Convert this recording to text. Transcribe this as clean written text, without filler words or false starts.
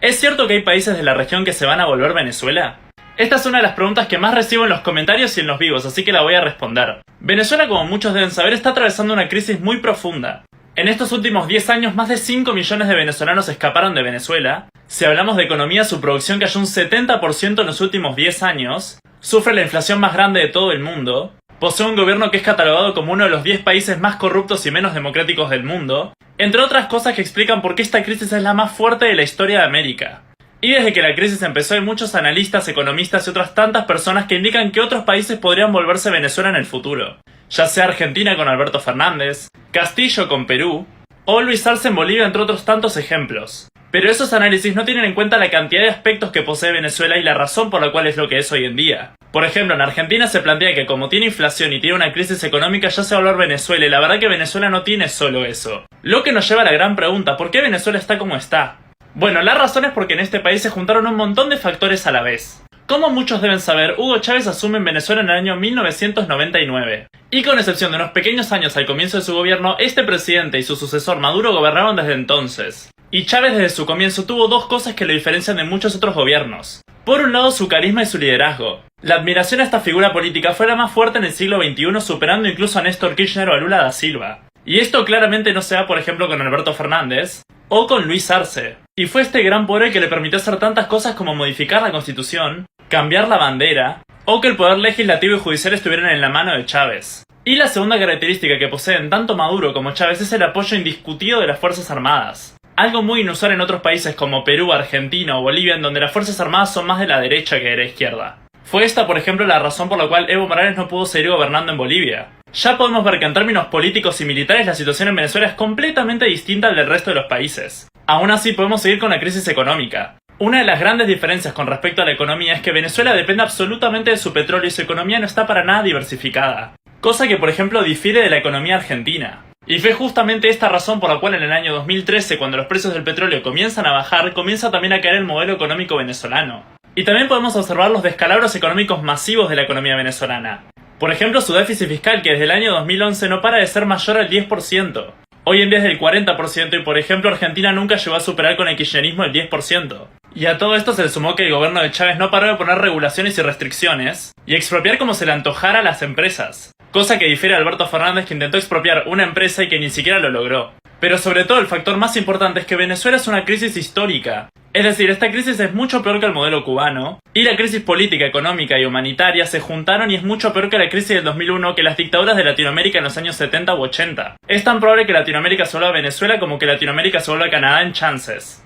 ¿Es cierto que hay países de la región que se van a volver Venezuela? Esta es una de las preguntas que más recibo en los comentarios y en los vivos, así que la voy a responder. Venezuela, como muchos deben saber, está atravesando una crisis muy profunda. En estos últimos 10 años, más de 5 millones de venezolanos escaparon de Venezuela. Si hablamos de economía, su producción cayó un 70% en los últimos 10 años. Sufre la inflación más grande de todo el mundo. Posee un gobierno que es catalogado como uno de los 10 países más corruptos y menos democráticos del mundo. Entre otras cosas que explican por qué esta crisis es la más fuerte de la historia de América. Y desde que la crisis empezó hay muchos analistas, economistas y otras tantas personas que indican que otros países podrían volverse Venezuela en el futuro. Ya sea Argentina con Alberto Fernández, Castillo con Perú, o Luis Arce en Bolivia, entre otros tantos ejemplos. Pero esos análisis no tienen en cuenta la cantidad de aspectos que posee Venezuela y la razón por la cual es lo que es hoy en día. Por ejemplo, en Argentina se plantea que como tiene inflación y tiene una crisis económica ya se va a hablar Venezuela, y la verdad que Venezuela no tiene solo eso. Lo que nos lleva a la gran pregunta, ¿por qué Venezuela está como está? Bueno, la razón es porque en este país se juntaron un montón de factores a la vez. Como muchos deben saber, Hugo Chávez asume en Venezuela en el año 1999. Y con excepción de unos pequeños años al comienzo de su gobierno, este presidente y su sucesor Maduro gobernaron desde entonces. Y Chávez desde su comienzo tuvo dos cosas que lo diferencian de muchos otros gobiernos. Por un lado, su carisma y su liderazgo. La admiración a esta figura política fue la más fuerte en el siglo XXI, superando incluso a Néstor Kirchner o a Lula da Silva. Y esto claramente no se da, por ejemplo, con Alberto Fernández o con Luis Arce. Y fue este gran poder el que le permitió hacer tantas cosas como modificar la Constitución, cambiar la bandera, o que el poder legislativo y judicial estuvieran en la mano de Chávez. Y la segunda característica que poseen tanto Maduro como Chávez es el apoyo indiscutido de las Fuerzas Armadas. Algo muy inusual en otros países como Perú, Argentina o Bolivia, en donde las Fuerzas Armadas son más de la derecha que de la izquierda. Fue esta, por ejemplo, la razón por la cual Evo Morales no pudo seguir gobernando en Bolivia. Ya podemos ver que en términos políticos y militares la situación en Venezuela es completamente distinta al del resto de los países. Aún así podemos seguir con la crisis económica. Una de las grandes diferencias con respecto a la economía es que Venezuela depende absolutamente de su petróleo y su economía no está para nada diversificada. Cosa que, por ejemplo, difiere de la economía argentina. Y fue justamente esta razón por la cual en el año 2013, cuando los precios del petróleo comienzan a bajar, comienza también a caer el modelo económico venezolano. Y también podemos observar los descalabros económicos masivos de la economía venezolana. Por ejemplo, su déficit fiscal, que desde el año 2011 no para de ser mayor al 10%. Hoy en día es del 40% y, por ejemplo, Argentina nunca llegó a superar con el kirchnerismo el 10%. Y a todo esto se le sumó que el gobierno de Chávez no paró de poner regulaciones y restricciones y expropiar como se le antojara a las empresas. Cosa que difiere a Alberto Fernández, que intentó expropiar una empresa y que ni siquiera lo logró. Pero sobre todo el factor más importante es que Venezuela es una crisis histórica. Es decir, esta crisis es mucho peor que el modelo cubano, y la crisis política, económica y humanitaria se juntaron y es mucho peor que la crisis del 2001, que las dictaduras de Latinoamérica en los años 70 u 80. Es tan probable que Latinoamérica se vuelva a Venezuela como que Latinoamérica se vuelva a Canadá en chances.